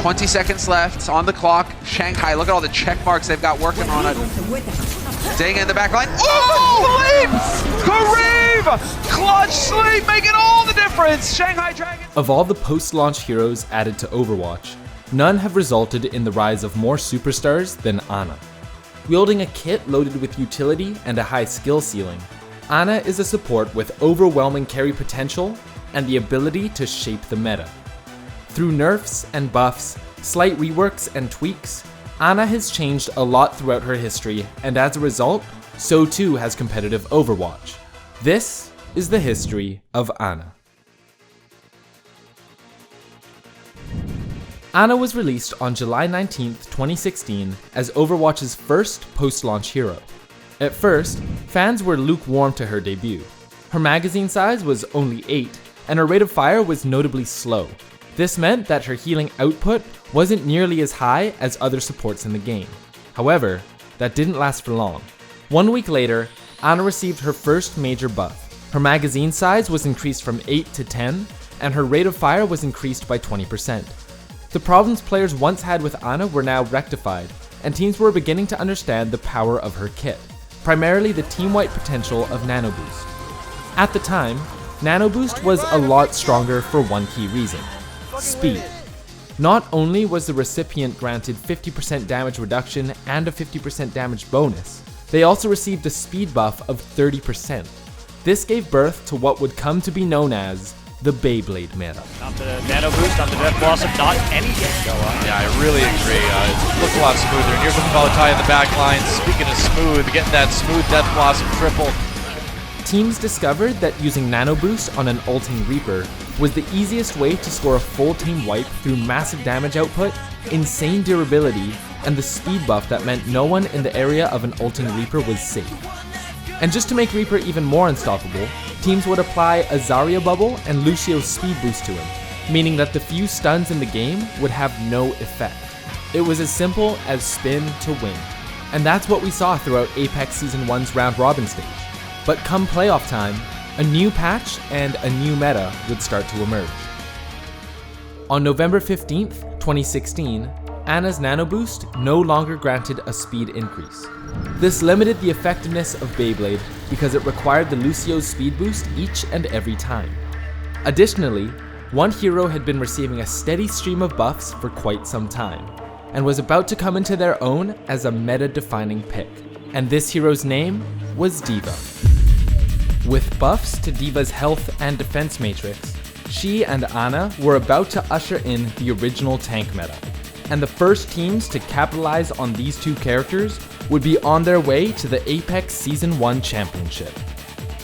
20 seconds left on the clock. Shanghai, look at all the check marks they've got working on it. Staying in the back line. Oh, sleeps! Kareem! Clutch sleep, making all the difference. Shanghai Dragon. Of all the post-launch heroes added to Overwatch, none have resulted in the rise of more superstars than Ana. Wielding a kit loaded with utility and a high skill ceiling, Ana is a support with overwhelming carry potential and the ability to shape the meta. Through nerfs and buffs, slight reworks and tweaks, Ana has changed a lot throughout her history, and as a result, so too has competitive Overwatch. This is the history of Ana. Ana was released on July 19th, 2016 as Overwatch's first post-launch hero. At first, fans were lukewarm to her debut. Her magazine size was only 8, and her rate of fire was notably slow. This meant that her healing output wasn't nearly as high as other supports in the game. However, that didn't last for long. 1 week later, Ana received her first major buff. Her magazine size was increased from 8 to 10, and her rate of fire was increased by 20%. The problems players once had with Ana were now rectified, and teams were beginning to understand the power of her kit, primarily the team-wide potential of Nano Boost. At the time, Nano Boost was a lot stronger for one key reason: speed. Not only was the recipient granted 50% damage reduction and a 50% damage bonus, they also received a speed buff of 30%. This gave birth to what would come to be known as the Beyblade meta. Not the Nano Boost, not the Death Blossom, not anything go on. Yeah, I really agree. It looks a lot smoother. And here's the Volatile in the back line. Speaking of smooth, getting that smooth Death Blossom triple. Teams discovered that using Nano Boost on an ulting Reaper was the easiest way to score a full team wipe through massive damage output, insane durability, and the speed buff that meant no one in the area of an ulting Reaper was safe. And just to make Reaper even more unstoppable, teams would apply a Zarya bubble and Lucio's speed boost to him, meaning that the few stuns in the game would have no effect. It was as simple as spin to win. And that's what we saw throughout Apex Season 1's round robin stage. But come playoff time, a new patch and a new meta would start to emerge. On November 15th, 2016, Ana's Nano Boost no longer granted a speed increase. This limited the effectiveness of Beyblade because it required the Lucio's speed boost each and every time. Additionally, one hero had been receiving a steady stream of buffs for quite some time, and was about to come into their own as a meta-defining pick, and this hero's name was D.Va. With buffs to D.Va's health and defense matrix, she and Ana were about to usher in the original tank meta, and the first teams to capitalize on these two characters would be on their way to the Apex Season 1 Championship.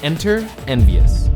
Enter Envious.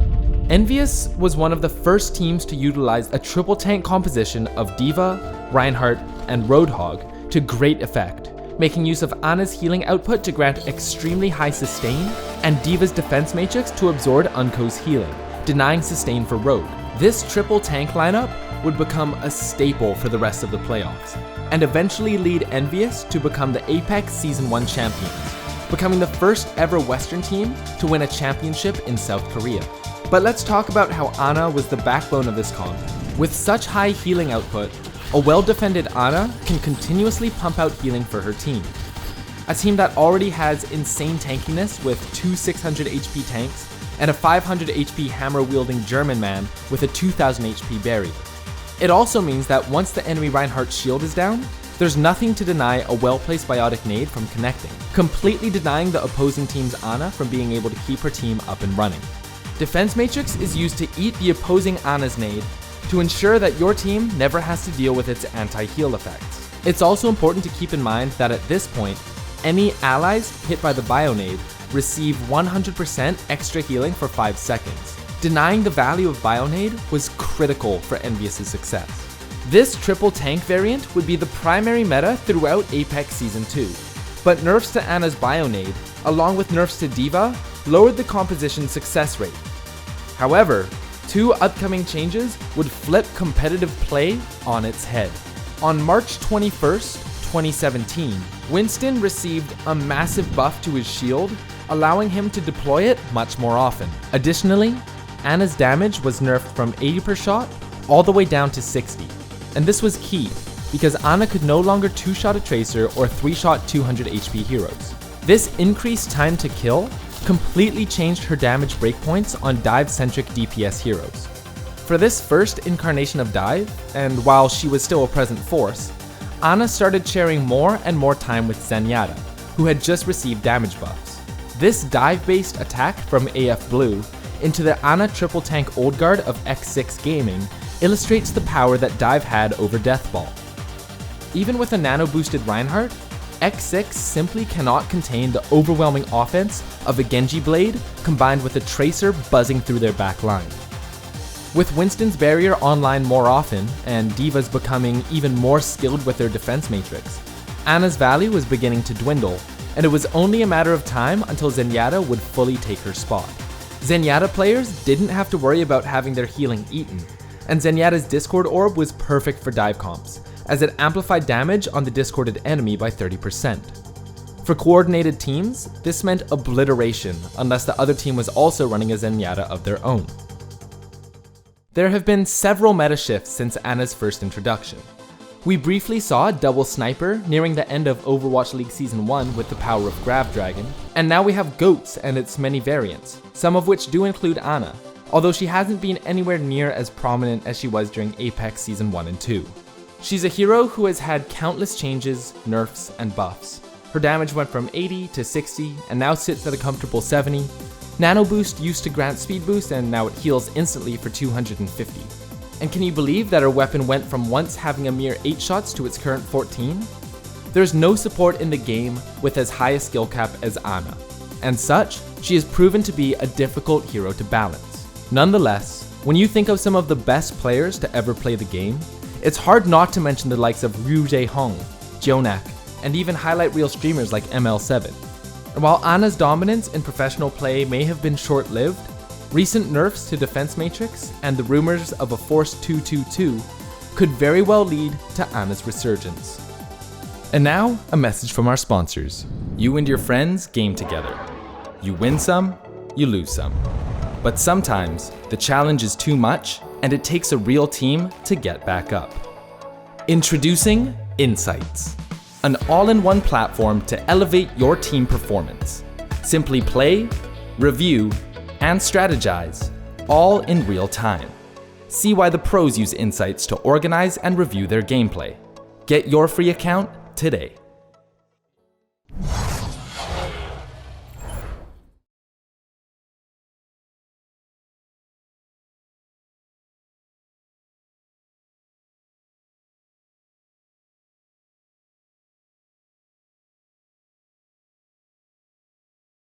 Envious was one of the first teams to utilize a triple tank composition of D.Va, Reinhardt, and Roadhog to great effect, making use of Ana's healing output to grant extremely high sustain, and D.Va's defense matrix to absorb Unco's healing, denying sustain for Rogue. This triple tank lineup would become a staple for the rest of the playoffs, and eventually lead Envious to become the Apex Season 1 champions, becoming the first ever Western team to win a championship in South Korea. But let's talk about how Ana was the backbone of this comp. With such high healing output, a well-defended Ana can continuously pump out healing for her team. A team that already has insane tankiness with two 600 HP tanks and a 500 HP hammer-wielding German man with a 2000 HP barrier. It also means that once the enemy Reinhardt's shield is down, there's nothing to deny a well-placed biotic nade from connecting, completely denying the opposing team's Ana from being able to keep her team up and running. Defense Matrix is used to eat the opposing Ana's nade to ensure that your team never has to deal with its anti-heal effects. It's also important to keep in mind that at this point, any allies hit by the Bionade receive 100% extra healing for 5 seconds. Denying the value of Bionade was critical for Envious's success. This triple tank variant would be the primary meta throughout Apex Season 2, but nerfs to Ana's Bionade, along with nerfs to D.Va, lowered the composition's success rate. However, two upcoming changes would flip competitive play on its head. On March 21st, 2017, Winston received a massive buff to his shield, allowing him to deploy it much more often. Additionally, Ana's damage was nerfed from 80 per shot all the way down to 60. And this was key, because Ana could no longer 2-shot a Tracer or 3-shot 200 HP heroes. This increased time to kill completely changed her damage breakpoints on dive-centric DPS heroes. For this first incarnation of dive, and while she was still a present force, Ana started sharing more and more time with Zenyatta, who had just received damage buffs. This dive-based attack from AF Blue into the Ana triple tank old guard of X6 Gaming illustrates the power that dive had over Deathball. Even with a nano-boosted Reinhardt, X6 simply cannot contain the overwhelming offense of a Genji Blade combined with a Tracer buzzing through their back line. With Winston's barrier online more often, and divas becoming even more skilled with their defense matrix, Ana's value was beginning to dwindle, and it was only a matter of time until Zenyatta would fully take her spot. Zenyatta players didn't have to worry about having their healing eaten, and Zenyatta's Discord Orb was perfect for dive comps, as it amplified damage on the discorded enemy by 30%. For coordinated teams, this meant obliteration unless the other team was also running a Zenyatta of their own. There have been several meta shifts since Ana's first introduction. We briefly saw Double Sniper nearing the end of Overwatch League Season 1 with the power of Grav Dragon, and now we have Goats and its many variants, some of which do include Ana, although she hasn't been anywhere near as prominent as she was during Apex Season 1 and 2. She's a hero who has had countless changes, nerfs, and buffs. Her damage went from 80 to 60 and now sits at a comfortable 70. Nano Boost used to grant speed boost and now it heals instantly for 250. And can you believe that her weapon went from once having a mere 8 shots to its current 14? There's no support in the game with as high a skill cap as Ana. And such, she has proven to be a difficult hero to balance. Nonetheless, when you think of some of the best players to ever play the game, it's hard not to mention the likes of Ryu Jae Hong, Jonak, and even highlight reel streamers like ML7. And while Ana's dominance in professional play may have been short-lived, recent nerfs to defense matrix and the rumors of a Force 222 could very well lead to Ana's resurgence. And now, a message from our sponsors. You and your friends game together. You win some, you lose some. But sometimes, the challenge is too much and it takes a real team to get back up. Introducing Insights, an all-in-one platform to elevate your team performance. Simply play, review, and strategize, all in real time. See why the pros use Insights to organize and review their gameplay. Get your free account today.